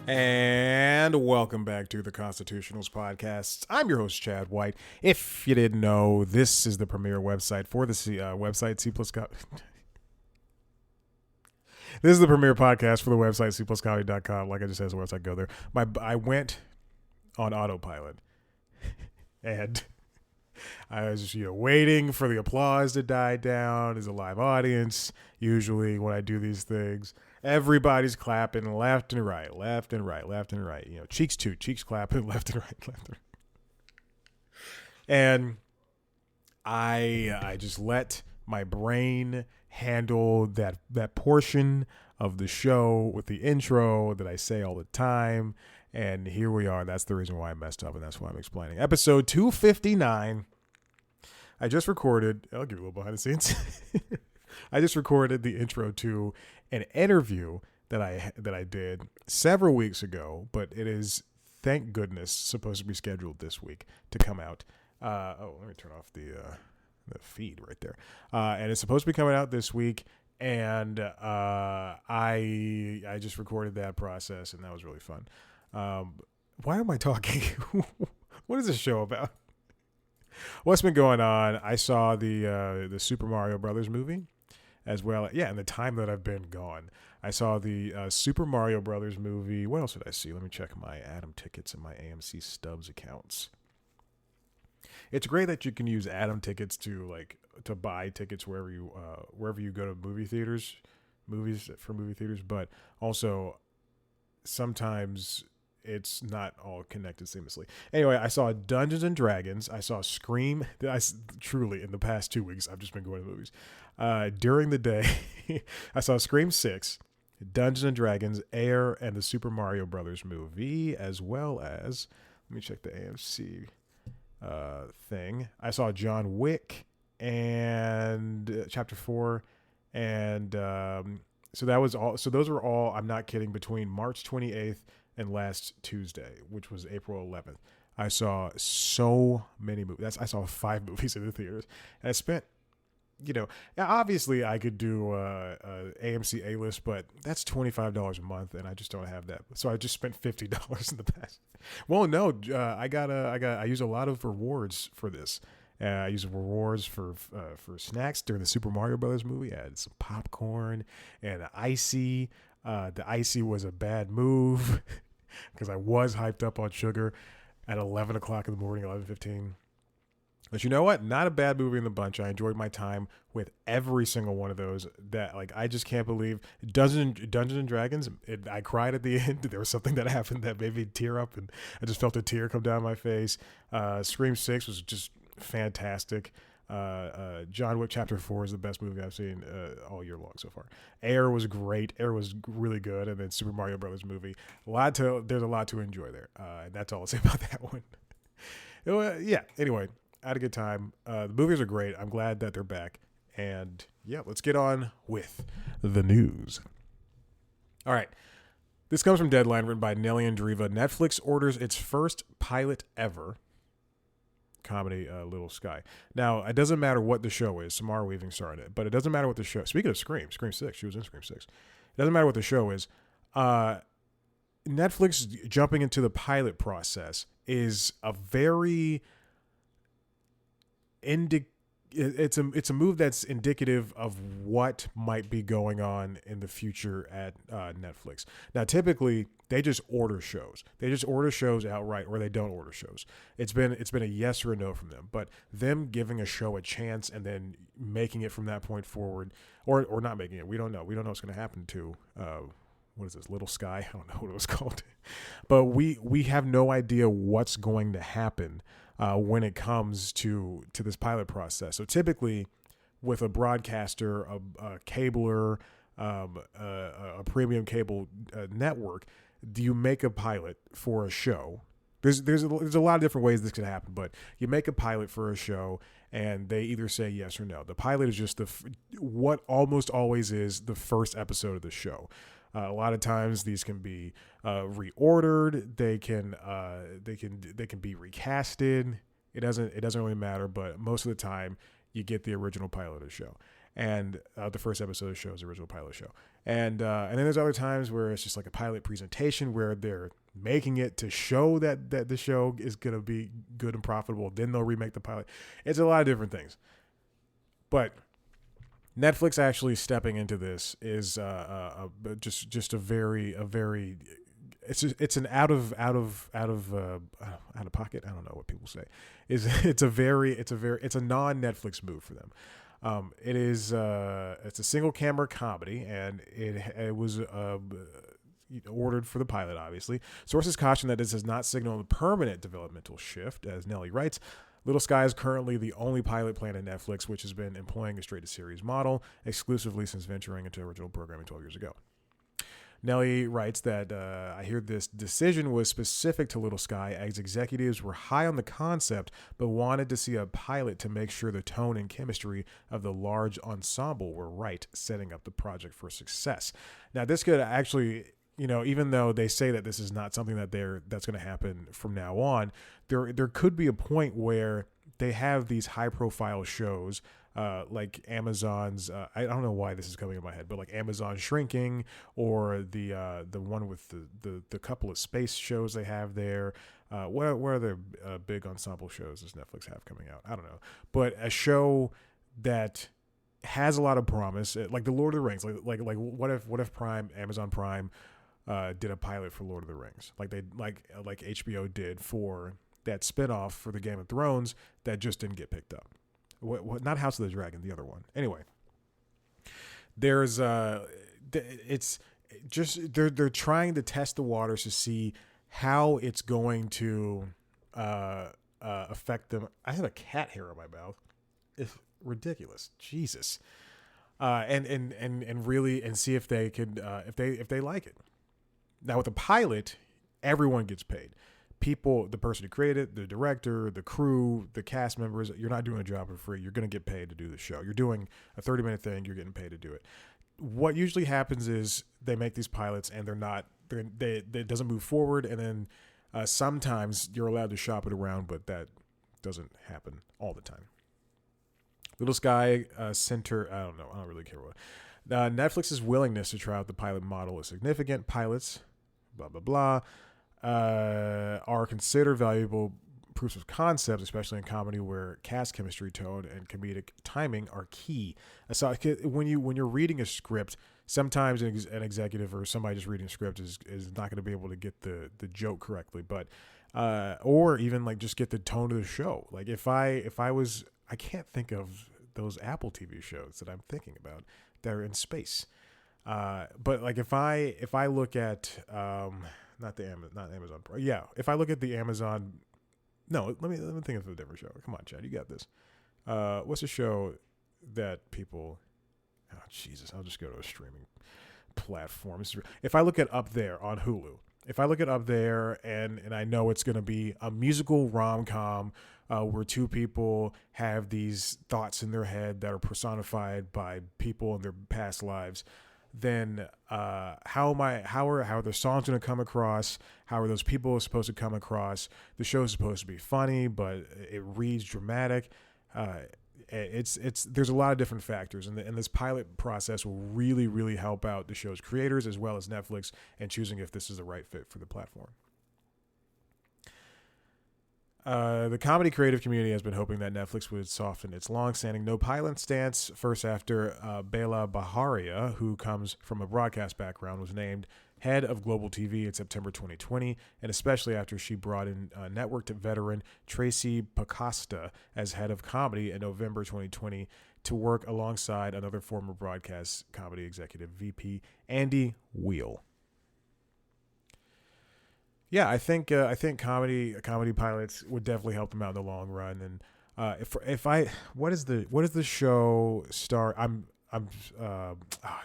And welcome back to the Constitutionals Podcast. I'm your host, Chad White. If you didn't know, this is the premier website for the website C++. This is the premier podcast for the website C+Comedy.com. Like I just said, the website, go there. I went on autopilot, and I was just, waiting for the applause to die down. There's a live audience. Usually when I do these things, everybody's clapping left and right, left and right, left and right. Cheeks clapping left and right, left and right. And I just let my brain handle that portion of the show with the intro that I say all the time. And here we are. That's the reason why I messed up, and that's why I'm explaining. Episode 259. I just recorded. I'll give you a little behind the scenes. I just recorded the intro to an interview that I did several weeks ago, but it is, thank goodness, supposed to be scheduled this week to come out. Let me turn off the feed right there. And it's supposed to be coming out this week. And I just recorded that process, and that was really fun. Why am I talking? What is this show about? What's been going on? I saw the Super Mario Brothers movie, as well. Yeah, in the time that I've been gone, I saw the Super Mario Brothers movie. What else did I see? Let me check my Atom tickets and my AMC Stubs accounts. It's great that you can use Atom tickets to buy tickets wherever you go to movies for movie theaters, but also sometimes it's not all connected seamlessly. Anyway, I saw Dungeons and Dragons. I saw Scream. Truly, in the past 2 weeks, I've just been going to movies. During the day, I saw Scream 6, Dungeons and Dragons, Air, and the Super Mario Brothers movie, as well as, let me check the AMC thing. I saw John Wick and Chapter 4, and so that was all. So those were all, I'm not kidding, between March 28th and last Tuesday, which was April 11th. I saw so many movies. I saw 5 movies in the theaters, and I spent, obviously I could do AMC A-list, but that's $25 a month, and I just don't have that. So I just spent $50 in the past. Well, no, I use a lot of rewards for this. I use rewards for snacks during the Super Mario Brothers movie. I had some popcorn and an icy. The icy was a bad move because I was hyped up on sugar at 11 o'clock in the morning, 11:15. But you know what? Not a bad movie in the bunch. I enjoyed my time with every single one of those. I just can't believe Dungeons and Dragons. I cried at the end. There was something that happened that made me tear up, and I just felt a tear come down my face. Scream 6 was just fantastic. John Wick Chapter 4 is the best movie I've seen all year long so far. Air was great. Air was really good. And then Super Mario Brothers movie. There's a lot to enjoy there. And that's all I'll say about that one. Yeah, anyway, I had a good time. The movies are great. I'm glad that they're back. And yeah, let's get on with the news. All right. This comes from Deadline, written by Nelly Andriva. Netflix orders its first pilot ever comedy, Little Sky. Now, it doesn't matter what the show is. Samara Weaving starred it, but it doesn't matter what the show. Speaking of Scream 6, she was in Scream 6. It doesn't matter what the show is. Netflix jumping into the pilot process is a very it's a move that's indicative of what might be going on in the future at Netflix. Now, typically they just order shows. They just order shows outright, or they don't order shows. It's been a yes or a no from them. But them giving a show a chance and then making it from that point forward, or not making it, we don't know. We don't know what's going to happen to what is this, Little Sky? I don't know what it was called. But we have no idea what's going to happen when it comes to this pilot process. So typically, with a broadcaster, a cabler, a premium cable network, do you make a pilot for a show? There's a lot of different ways this could happen, but you make a pilot for a show, and they either say yes or no. The pilot is just what almost always is the first episode of the show. A lot of times these can be reordered. They can be recasted. It doesn't really matter, but most of the time you get the original pilot of the show. And the first episode of the show is the original pilot show. And then there's other times where it's just like a pilot presentation where they're making it to show that the show is going to be good and profitable. Then they'll remake the pilot. It's a lot of different things. But Netflix actually stepping into this is just a very it's an out of pocket. I don't know what people say. It's a non-Netflix move for them. It's a single camera comedy, and it was ordered for the pilot, obviously. Sources caution that this does not signal a permanent developmental shift. As Nelly writes, Little Sky is currently the only pilot planned at Netflix, which has been employing a straight-to-series model exclusively since venturing into original programming 12 years ago. Nelly writes that I hear this decision was specific to Little Sky, as executives were high on the concept but wanted to see a pilot to make sure the tone and chemistry of the large ensemble were right, setting up the project for success. Now, this could actually, even though they say that this is not something that's going to happen from now on, there could be a point where they have these high-profile shows like Amazon's, I don't know why this is coming in my head, but like Amazon Shrinking, or the one with the couple of space shows they have there. What other big ensemble shows does Netflix have coming out? I don't know, but a show that has a lot of promise, like the Lord of the Rings, like what if Amazon Prime did a pilot for Lord of the Rings, like HBO did for that spinoff for the Game of Thrones that just didn't get picked up. What? Not House of the Dragon, the other one. Anyway, there's it's just they're trying to test the waters to see how it's going to affect them. I have a cat hair on my mouth. It's ridiculous. Jesus. And really see if they could if they like it. Now with the pilot, everyone gets paid. People, the person who created it, the director, the crew, the cast members, you're not doing a job for free. You're going to get paid to do the show. You're doing a 30-minute thing. You're getting paid to do it. What usually happens is they make these pilots and it doesn't move forward. And then sometimes you're allowed to shop it around, but that doesn't happen all the time. Little Sky Center, I don't know. I don't really care what. Netflix's willingness to try out the pilot model is significant. Pilots, blah, blah, blah. Are considered valuable proofs of concept, especially in comedy where cast chemistry, tone, and comedic timing are key. So when you're reading a script, sometimes an executive or somebody just reading a script is not going to be able to get the joke correctly, but or even like just get the tone of the show. Like if I can't think of those Apple TV shows that I'm thinking about that are in space, but like if I look at not Amazon Pro. Yeah, if I look at the Amazon, no, let me think of a different show. Come on, Chad, you got this. What's a show that people? Oh Jesus, I'll just go to a streaming platform. If I look at Up There on Hulu, if I look at Up There and I know it's going to be a musical rom-com where two people have these thoughts in their head that are personified by people in their past lives, then how are the songs going to come across? How are those people supposed to come across? The show is supposed to be funny, but it reads dramatic. There's a lot of different factors, and this pilot process will really, really help out the show's creators as well as Netflix in choosing if this is the right fit for the platform. The comedy creative community has been hoping that Netflix would soften its long-standing no-pilot stance, first after Bela Baharia, who comes from a broadcast background, was named head of Global TV in September 2020, and especially after she brought in network veteran Tracy Pacasta as head of comedy in November 2020 to work alongside another former broadcast comedy executive, VP Andy Weil. Yeah, I think comedy pilots would definitely help them out in the long run. And what is the show star?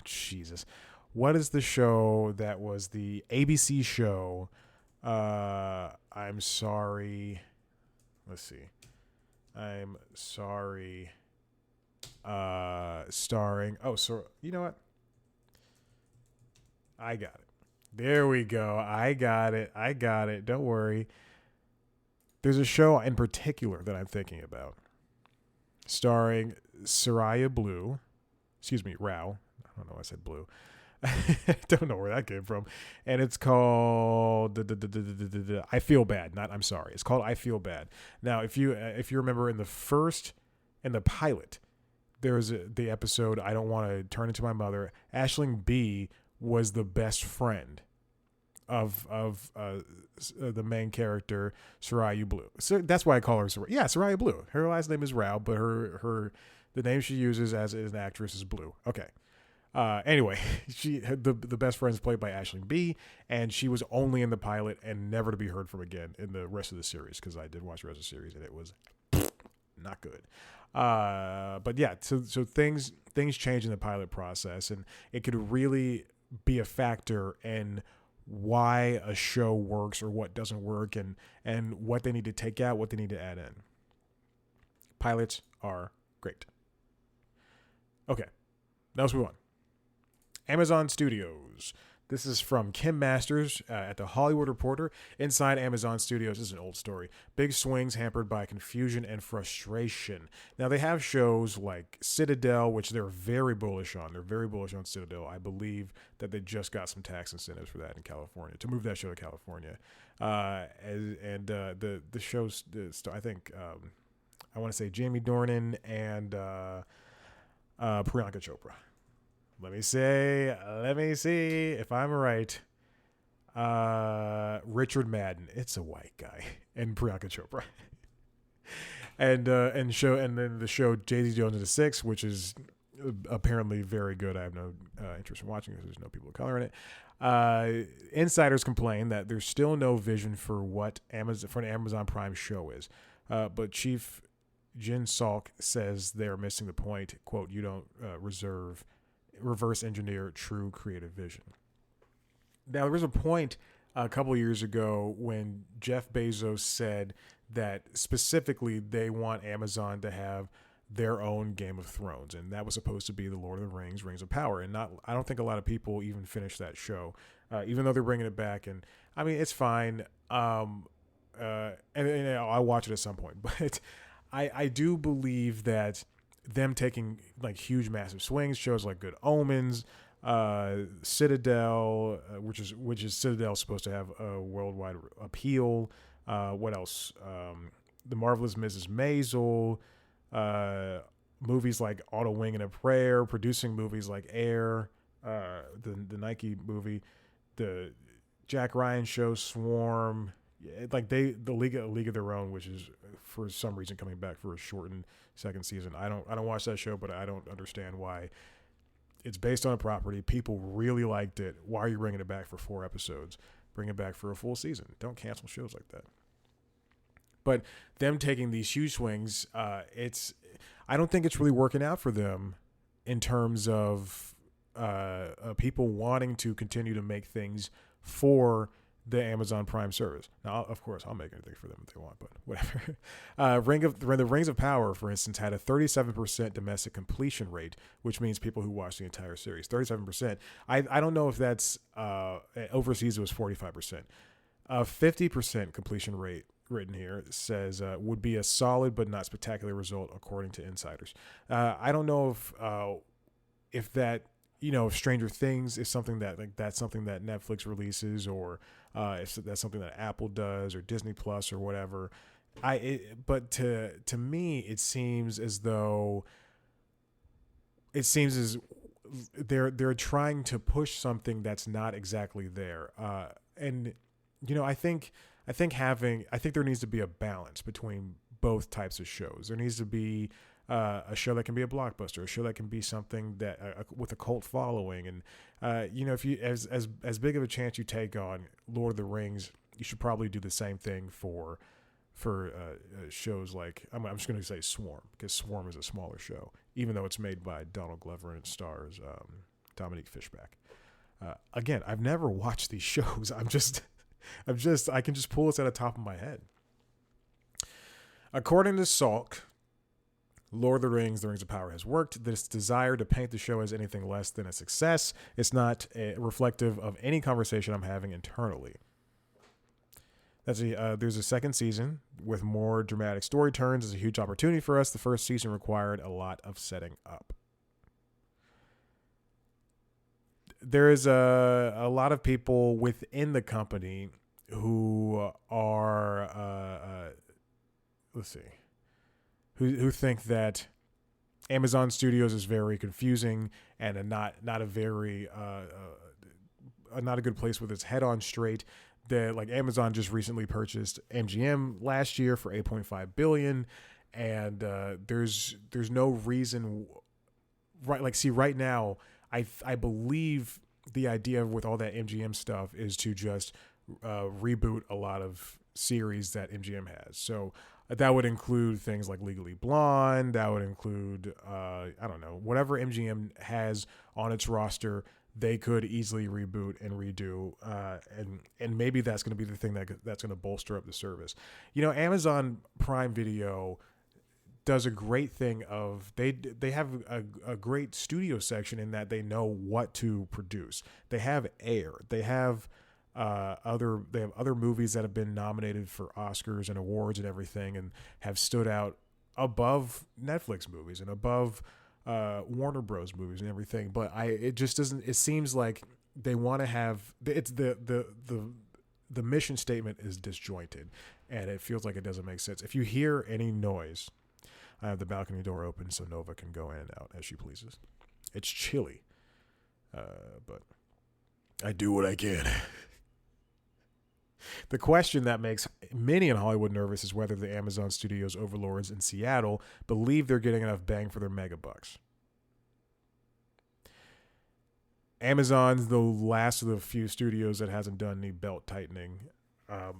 Jesus, what is the show that was the ABC show? I'm sorry. Let's see. I'm sorry. Starring. Oh, so you know what? I got it. There we go. I got it. Don't worry. There's a show in particular that I'm thinking about, starring Soraya Blue Excuse me, Rao. I don't know why I said blue. I don't know where that came from. And it's called I Feel Bad, not I'm Sorry. It's called I Feel Bad. Now, if you remember in the pilot, there's the episode I Don't Want to Turn Into My Mother. Aisling B was the best friend of the main character, Soraya Blue. So that's why I call her Soraya. Yeah, Soraya Blue. Her last name is Rao, but the name she uses as an actress is Blue. Okay. Anyway, the best friend is played by Aisling B, and she was only in the pilot and never to be heard from again in the rest of the series, because I did watch the rest of the series and it was not good. But yeah, so things change in the pilot process, and it could really be a factor in why a show works or what doesn't work, and what they need to take out, what they need to add in. Pilots are great. Okay, now let's move on. Amazon Studios. This is from Kim Masters at The Hollywood Reporter. Inside Amazon Studios, this is an old story. Big swings hampered by confusion and frustration. Now, they have shows like Citadel, which they're very bullish on. They're very bullish on Citadel. I believe that they just got some tax incentives for that in California, to move that show to California. The shows, I think, I want to say Jamie Dornan and Priyanka Chopra. Let me see if I'm right. Richard Madden. It's a white guy. And Priyanka Chopra. and then the show Daisy Jones and the Six, which is apparently very good. I have no interest in watching it because there's no people of color in it. Insiders complain that there's still no vision for what an Amazon Prime show is. But Chief Jin Salk says they're missing the point. Quote, you don't reverse engineer true creative vision. Now, there was a point a couple of years ago when Jeff Bezos said that specifically they want Amazon to have their own Game of Thrones, and that was supposed to be the Lord of the Rings, Rings of Power. And I don't think a lot of people even finished that show, even though they're bringing it back. And I mean, it's fine. And I'll watch it at some point, but I do believe that them taking like huge, massive swings, shows like Good Omens, Citadel, which is Citadel supposed to have a worldwide appeal. What else? The Marvelous Mrs. Maisel, movies like Auto Wing and a Prayer, producing movies like Air, the Nike movie, the Jack Ryan show Swarm. Like the League of Their Own, which is for some reason coming back for a shortened second season. I don't watch that show, but I don't understand why. It's based on a property. People really liked it. Why are you bringing it back for 4 episodes? Bring it back for a full season. Don't cancel shows like that. But them taking these huge swings, I don't think it's really working out for them in terms of people wanting to continue to make things for the Amazon Prime service. Now, of course, I'll make anything for them if they want, but whatever. The Rings of Power, for instance, had a 37% domestic completion rate, which means people who watch the entire series. 37%. I don't know if that's overseas. It was 45%. 50% completion rate written here says would be a solid but not spectacular result according to insiders. I don't know if that, if Stranger Things is something that's something that Netflix releases, or if that's something that Apple does, or Disney Plus, or whatever. But to me, it seems as they're trying to push something that's not exactly there. And I think there needs to be a balance between both types of shows. There needs to be a show that can be a blockbuster, a show that can be something that with a cult following, and if you as big of a chance you take on Lord of the Rings, you should probably do the same thing for shows like I'm just going to say Swarm, because Swarm is a smaller show, even though it's made by Donald Glover and it stars Dominique Fishback. Again, I've never watched these shows. I can just pull this at the top of my head. According to Salk, Lord of the Rings, The Rings of Power has worked. This desire to paint the show as anything less than a success is not reflective of any conversation I'm having internally. There's a second season with more dramatic story turns. It's a huge opportunity for us. The first season required a lot of setting up. there is a lot of people within the company who are let's see, who think that Amazon Studios is very confusing and not a very not a good place with its head on straight. That like Amazon just recently purchased MGM last year for 8.5 billion, and there's no reason right now I believe the idea with all that MGM stuff is to just reboot a lot of series that MGM has. So that would include things like Legally Blonde. That would include I don't know, whatever MGM has on its roster. They could easily reboot and redo, and maybe that's going to be the thing that's going to bolster up the service. You know, Amazon Prime Video does a great thing of they have a great studio section in that they know what to produce. They have Air. They have other movies that have been nominated for Oscars and awards and everything, and have stood out above Netflix movies and above Warner Bros. Movies and everything. But it just doesn't. It seems like they want to have it's the mission statement is disjointed, and it feels like it doesn't make sense. If you hear any noise, I have the balcony door open so Nova can go in and out as she pleases. It's chilly, but I do what I can. The question that makes many in Hollywood nervous is whether the Amazon Studios overlords in Seattle believe they're getting enough bang for their mega bucks. Amazon's the last of the few studios that hasn't done any belt tightening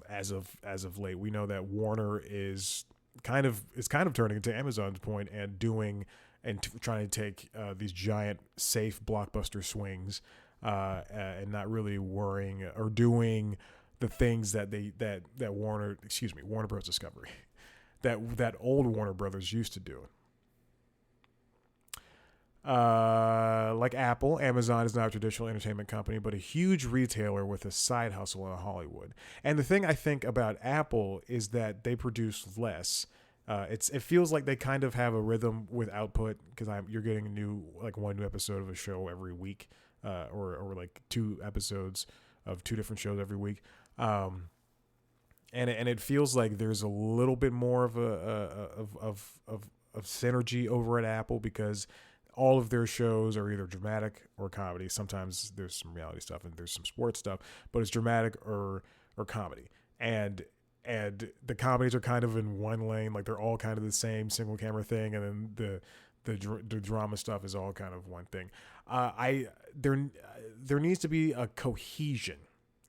as of late. We know that Warner is kind of turning to Amazon's point and doing and trying to take these giant safe blockbuster swings and not really worrying or doing the things that Warner Bros. Discovery that old Warner Brothers used to do. Like Apple, Amazon is not a traditional entertainment company, but a huge retailer with a side hustle in Hollywood. And the thing I think about Apple is that they produce less. It feels like they kind of have a rhythm with output because you're getting one new episode of a show every week, or like 2 episodes of 2 different shows every week. And it feels like there's a little bit more of synergy over at Apple because all of their shows are either dramatic or comedy. Sometimes there's some reality stuff and there's some sports stuff, but it's dramatic or comedy. And the comedies are kind of in one lane, like they're all kind of the same single camera thing, and then the drama stuff is all kind of one thing. There needs to be a cohesion,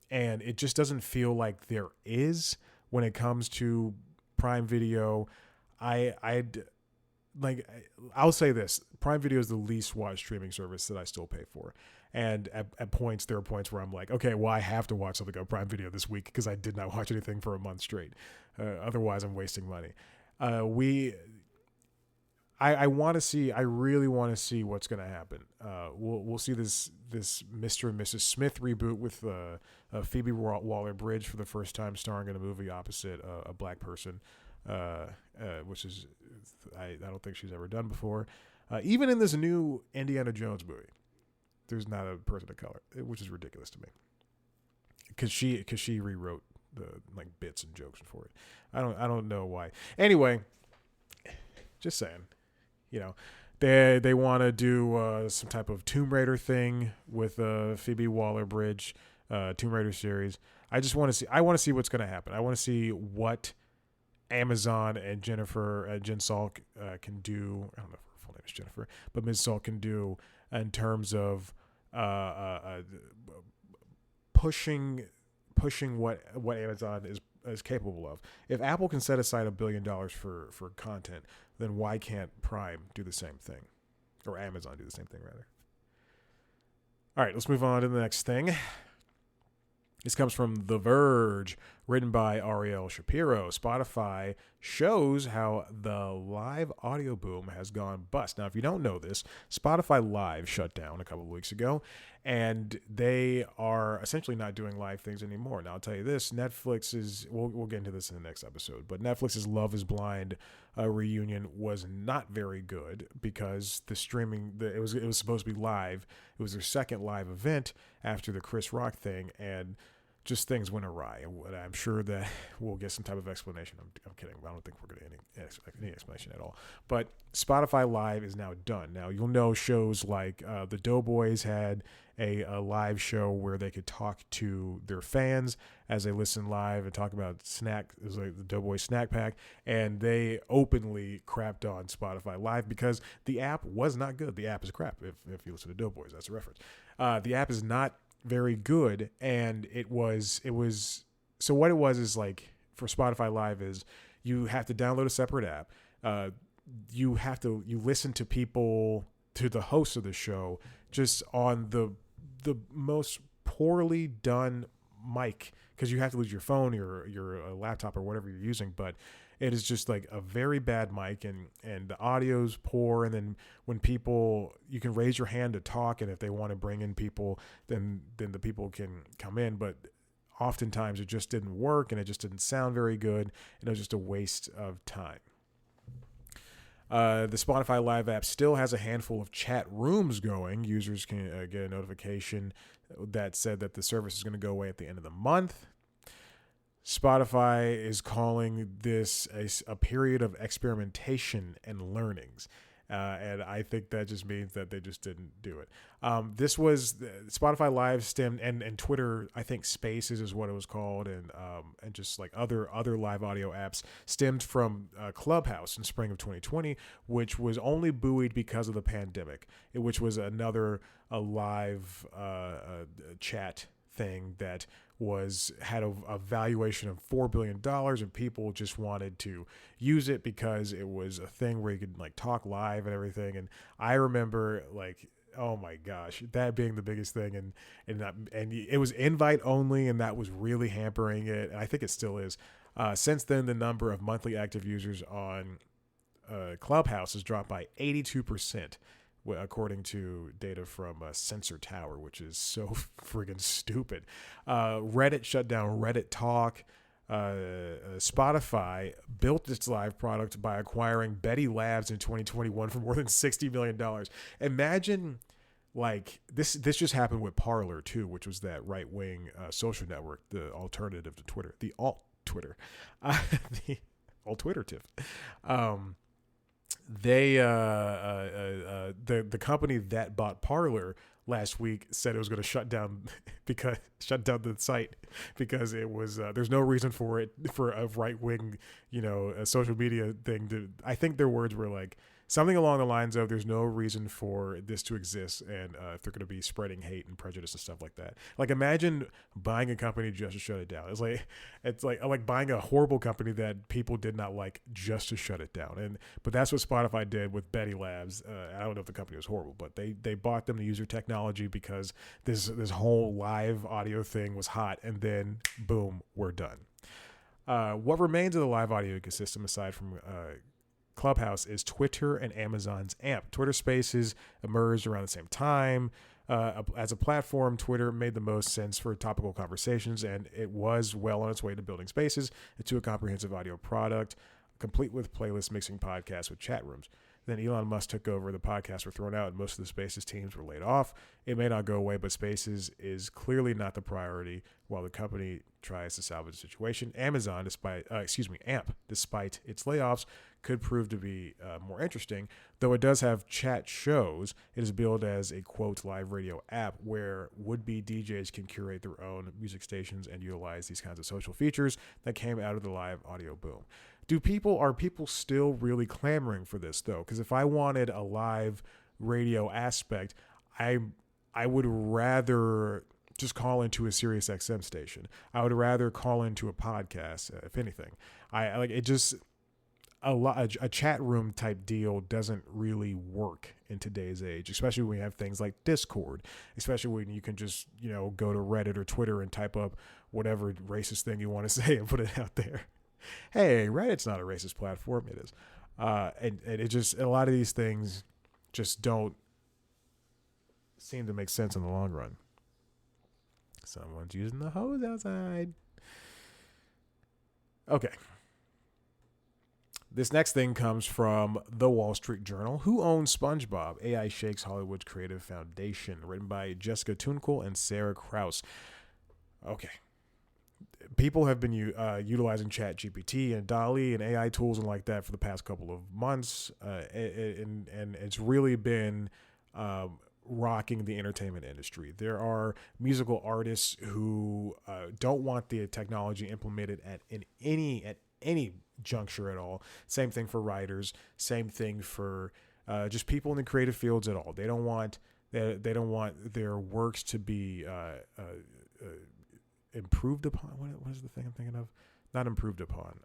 and it just doesn't feel like there is when it comes to Prime Video. I'll say this: Prime Video is the least watched streaming service that I still pay for. And at points, there are points where I'm like, okay, well, I have to watch something on Prime Video this week because I did not watch anything for a month straight. Otherwise, I'm wasting money. I want to see. I really want to see what's going to happen. We'll see this Mr. and Mrs. Smith reboot with Phoebe Waller-Bridge for the first time starring in a movie opposite a black person, which is I don't think she's ever done before. Even in this new Indiana Jones movie, there's not a person of color, which is ridiculous to me. Because she rewrote the bits and jokes for it. I don't know why. Anyway, just saying. They want to do some type of Tomb Raider thing with Phoebe Waller-Bridge, Tomb Raider series. I want to see what's going to happen. I want to see what Amazon and Jen Salk can do. I don't know if her full name is Jennifer, but Ms. Salk can do in terms of pushing what Amazon is capable of. If Apple can set aside $1 billion for content, then why can't Prime do the same thing, or Amazon do the same thing rather? All right, let's move on to the next thing. This comes from The Verge. written by Ariel Shapiro. Spotify shows how the live audio boom has gone bust. Now, if you don't know this, Spotify Live shut down a couple of weeks ago, and they are essentially not doing live things anymore. Now, I'll tell you this, Netflix is, we'll get into this in the next episode, but Netflix's Love is Blind reunion was not very good because the streaming, it was supposed to be live. It was their second live event after the Chris Rock thing, and just things went awry. And I'm sure that we'll get some type of explanation. I'm kidding. I don't think we're going to get any explanation at all. But Spotify Live is now done. Now, you'll know shows like the Doughboys had a live show where they could talk to their fans as they listen live and talk about snack. It was like the Doughboys Snack Pack. And they openly crapped on Spotify Live because the app was not good. The app is crap. If you listen to Doughboys, that's a reference. The app is not very good, and it was so what it was is like for Spotify Live is you have to download a separate app. You listen to people, to the hosts of the show, just on the most poorly done mic, because you have to use your phone or your laptop or whatever you're using, but it is just like a very bad mic, and the audio's poor. And then when people, you can raise your hand to talk, and if they want to bring in people, then the people can come in. But oftentimes it just didn't work, and it just didn't sound very good, and it was just a waste of time. The Spotify Live app still has a handful of chat rooms going. Users can get a notification that said that the service is going to go away at the end of the month. Spotify is calling this a period of experimentation and learnings. And I think that just means that they just didn't do it. This was Spotify Live stemmed, and Twitter, I think Spaces is what it was called, and just like other live audio apps stemmed from Clubhouse in spring of 2020, which was only buoyed because of the pandemic, which was another live chat thing that had a valuation of $4 billion, and people just wanted to use it because it was a thing where you could like talk live and everything. And I remember like, oh my gosh, that being the biggest thing, and it was invite only, and that was really hampering it. And I think it still is. Since then, the number of monthly active users on Clubhouse has dropped by 82%. According to data from Sensor Tower, which is so friggin' stupid. Reddit shut down Reddit Talk. Spotify built its live product by acquiring Betty Labs in 2021 for more than $60 million. Imagine, like, this just happened with Parler, too, which was that right-wing social network, the alternative to Twitter, the alt-Twitter, the alt-Twitter-tive. They the company that bought Parler last week said it was going to shut down the site because it was there's no reason for a right wing a social media thing to. I think their words were like something along the lines of there's no reason for this to exist, and if they're going to be spreading hate and prejudice and stuff like that. Like, imagine buying a company just to shut it down. It's like buying a horrible company that people did not like just to shut it down. But that's what Spotify did with Betty Labs. I don't know if the company was horrible, but they bought them to use their technology because this whole live audio thing was hot, and then boom, we're done. What remains of the live audio ecosystem aside from Clubhouse is Twitter and Amazon's AMP. Twitter Spaces emerged around the same time. As a platform, Twitter made the most sense for topical conversations, and it was well on its way to building Spaces into a comprehensive audio product, complete with playlist mixing podcasts with chat rooms. Then Elon Musk took over, the podcasts were thrown out, and most of the Spaces teams were laid off. It may not go away, but Spaces is clearly not the priority while the company tries to salvage the situation. AMP, despite its layoffs, could prove to be more interesting. Though it does have chat shows, it is billed as a, quote, live radio app where would-be DJs can curate their own music stations and utilize these kinds of social features that came out of the live audio boom. Are people still really clamoring for this, though? Because if I wanted a live radio aspect, I would rather just call into a Sirius XM station. I would rather call into a podcast, if anything. A chat room type deal doesn't really work in today's age, especially when you have things like Discord, especially when you can just, go to Reddit or Twitter and type up whatever racist thing you want to say and put it out there. Hey, Reddit's not a racist platform. It is. And it just, a lot of these things just don't seem to make sense in the long run. Someone's using the hose outside. Okay. This next thing comes from the Wall Street Journal. Who owns SpongeBob? AI shakes Hollywood's creative foundation. Written by Jessica Tunkel and Sarah Kraus. Okay. People have been utilizing ChatGPT and DALL-E and AI tools and like that for the past couple of months. And it's really been rocking the entertainment industry. There are musical artists who don't want the technology implemented at any juncture at all. Same thing for writers. Same thing for just people in the creative fields at all. They don't want their works to be improved upon. What is the thing I'm thinking of? Not improved upon.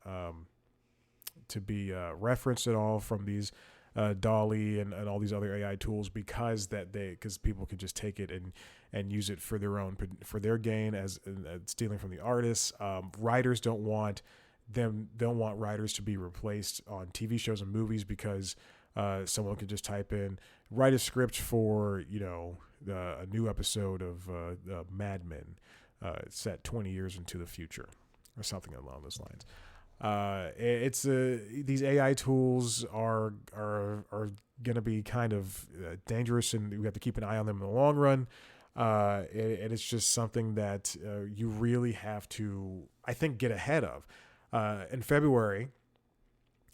To be referenced at all from these DALL-E and all these other AI tools because people can just take it and use it for their gain as stealing from the artists. Writers don't want writers to be replaced on TV shows and movies because someone can just type in, write a script for a new episode of Mad Men set 20 years into the future or something along those lines. These AI tools are going to be kind of dangerous, and we have to keep an eye on them in the long run. And it's just something that you really have to, I think, get ahead of. In February,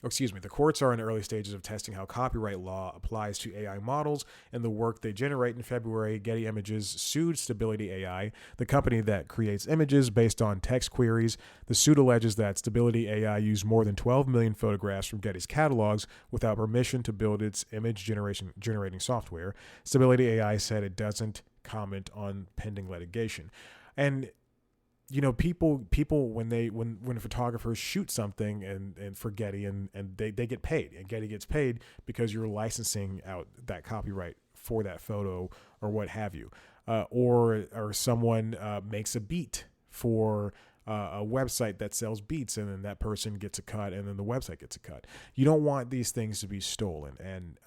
the courts are in early stages of testing how copyright law applies to AI models and the work they generate. In February, Getty Images sued Stability AI, the company that creates images based on text queries. The suit alleges that Stability AI used more than 12 million photographs from Getty's catalogs without permission to build its image generating software. Stability AI said it doesn't comment on pending litigation. And people when photographers shoot something and for Getty and they get paid, and Getty gets paid because you're licensing out that copyright for that photo or what have you, or someone makes a beat for a website that sells beats, and then that person gets a cut, and then the website gets a cut. You don't want these things to be stolen, and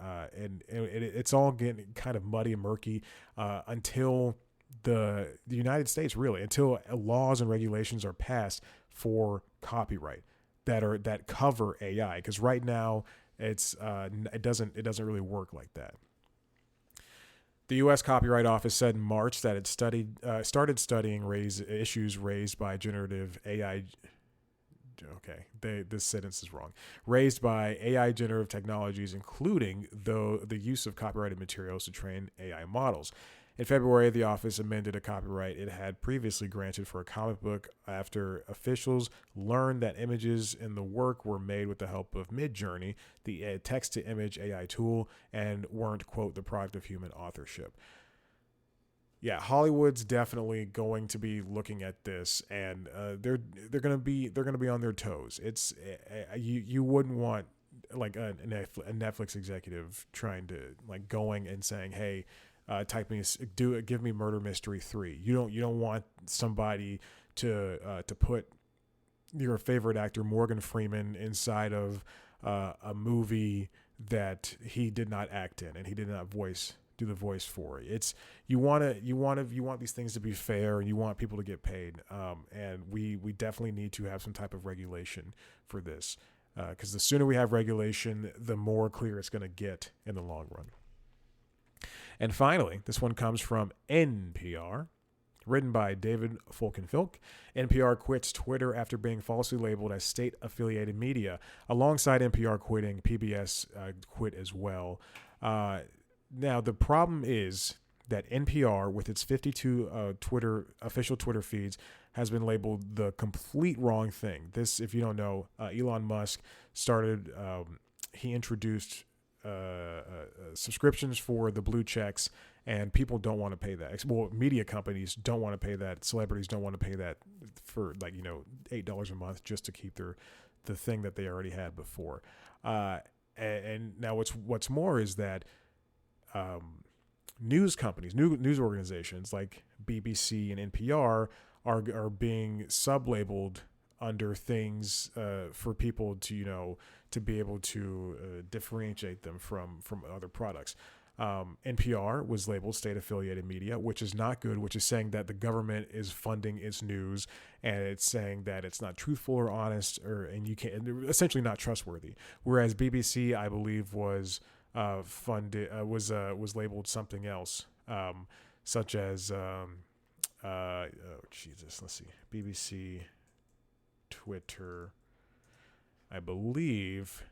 it's all getting kind of muddy and murky until the United States, really, until laws and regulations are passed for copyright that cover AI, because right now it doesn't really work like that. The U.S. Copyright Office said in March that it started studying issues raised by generative AI. Okay, this sentence is wrong. Raised by AI generative technologies, including the use of copyrighted materials to train AI models. In February, the office amended a copyright it had previously granted for a comic book after officials learned that images in the work were made with the help of Midjourney, the text-to-image AI tool, and weren't, quote, the product of human authorship. Yeah, Hollywood's definitely going to be looking at this, and they're going to be on their toes. It's you wouldn't want like a Netflix executive trying to going and saying, hey, give me Murder Mystery 3. You don't want somebody to put your favorite actor Morgan Freeman inside of a movie that he did not act in and he did not do the voice for. It's you want these things to be fair, and you want people to get paid. And we definitely need to have some type of regulation for this, because the sooner we have regulation, the more clear it's going to get in the long run. And finally, this one comes from NPR, written by David Folkenfilk. NPR quits Twitter after being falsely labeled as state-affiliated media. Alongside NPR quitting, PBS quit as well. Now, the problem is that NPR, with its 52 official Twitter feeds, has been labeled the complete wrong thing. This, if you don't know, Elon Musk he introduced subscriptions for the blue checks, and people don't want to pay that. Well, media companies don't want to pay that. Celebrities don't want to pay that for $8 a month just to keep the thing that they already had before. And now what's more is that news companies, news organizations like BBC and NPR are being sub-labeled under things for people to, to be able to differentiate them from other products. NPR was labeled state affiliated media, which is not good, which is saying that the government is funding its news, and it's saying that it's not truthful or honest, and you can't, essentially not trustworthy. Whereas BBC, I believe, was funded, was labeled something else, such as Jesus, let's see, BBC, Twitter, I believe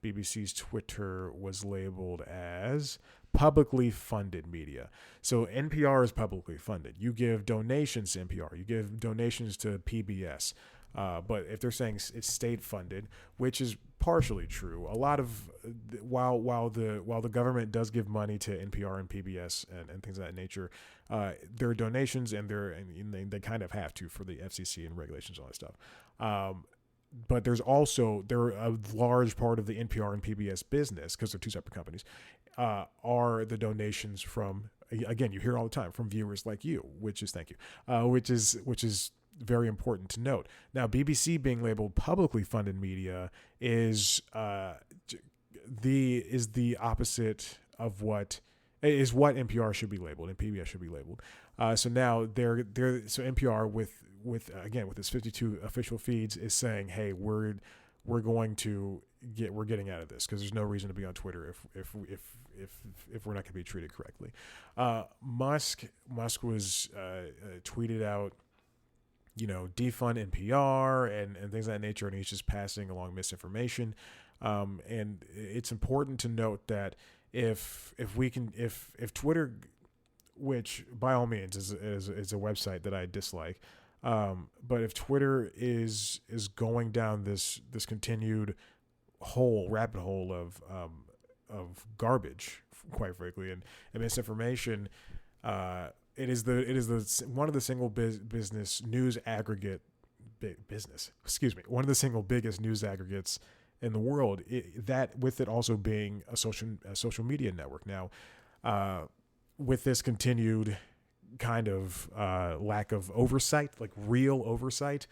BBC's Twitter was labeled as publicly funded media. So NPR is publicly funded. You give donations to NPR. You give donations to PBS. But if they're saying it's state funded, which is partially true, a lot of while the government does give money to NPR and PBS and things of that nature, there are donations, and they kind of have to for the FCC and regulations and all that stuff. But they're a large part of the NPR and PBS business, because they're two separate companies, are the donations from, again, you hear all the time, from viewers like you, which is thank you, which is very important to note. Now, BBC being labeled publicly funded media is the opposite of what NPR should be labeled and PBS should be labeled. So now so NPR with its 52 official feeds is saying, hey, we're getting out of this, because there's no reason to be on Twitter if we're not going to be treated correctly. Musk was tweeted out, defund NPR and things of that nature, and he's just passing along misinformation. And it's important to note that if Twitter, which by all means is a website that I dislike, but if Twitter is going down this continued rabbit hole of garbage, quite frankly, and misinformation, it is one of the single business news aggregate business. Excuse me, one of the single biggest news aggregates in the world. That with it also being a social media network. Now, with this continued kind of lack of oversight, like real oversight,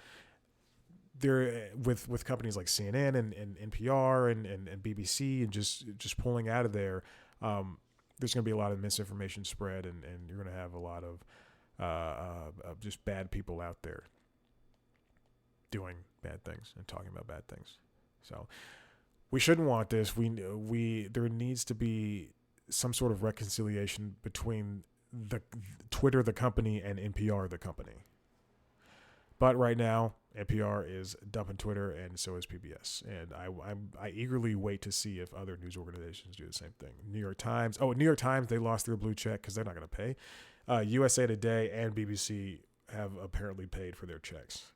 there with companies like CNN and NPR and BBC and just pulling out of there, there's going to be a lot of misinformation spread, and you're going to have a lot of just bad people out there doing bad things and talking about bad things. So we shouldn't want this. There needs to be some sort of reconciliation between the Twitter, the company, and NPR, the company. But right now, NPR is dumping Twitter, and so is PBS. And I eagerly wait to see if other news organizations do the same thing. New York Times, they lost their blue check because they're not going to pay. USA Today and BBC have apparently paid for their checks,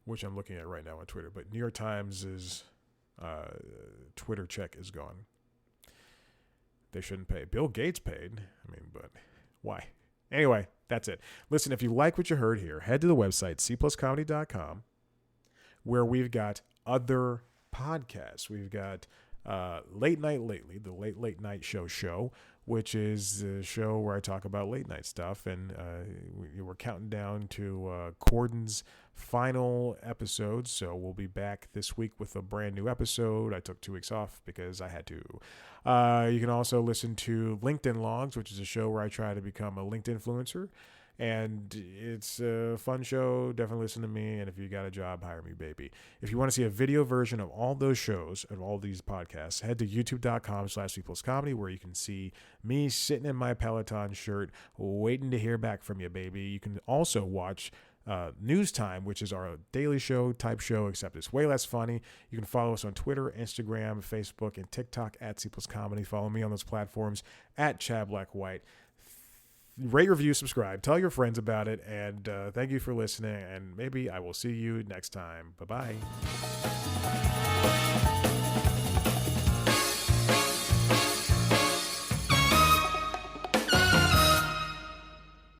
which I'm looking at right now on Twitter. But New York Times' Twitter check is gone. They shouldn't pay. Bill Gates paid. But why? Anyway, that's it. Listen, if you like what you heard here, head to the website, cpluscomedy.com, where we've got other podcasts. We've got Late Night Lately, the Late Night Show, which is the show where I talk about late night stuff. And we're counting down to Corden's final episode. So we'll be back this week with a brand new episode. I took 2 weeks off because I had to. You can also listen to LinkedIn Logs, which is a show where I try to become a LinkedIn influencer. And it's a fun show. Definitely listen to me. And if you got a job, hire me, baby. If you want to see a video version of all those shows and all these podcasts, head to youtube.com/cpluscomedy, where you can see me sitting in my Peloton shirt, waiting to hear back from you, baby. You can also watch News Time, which is our daily show type show, except it's way less funny. You can follow us on Twitter, Instagram, Facebook, and TikTok at @cpluscomedy. Follow me on those platforms at Chad Black White. Rate, review, subscribe, tell your friends about it, and thank you for listening, and maybe I will see you next time. Bye-bye.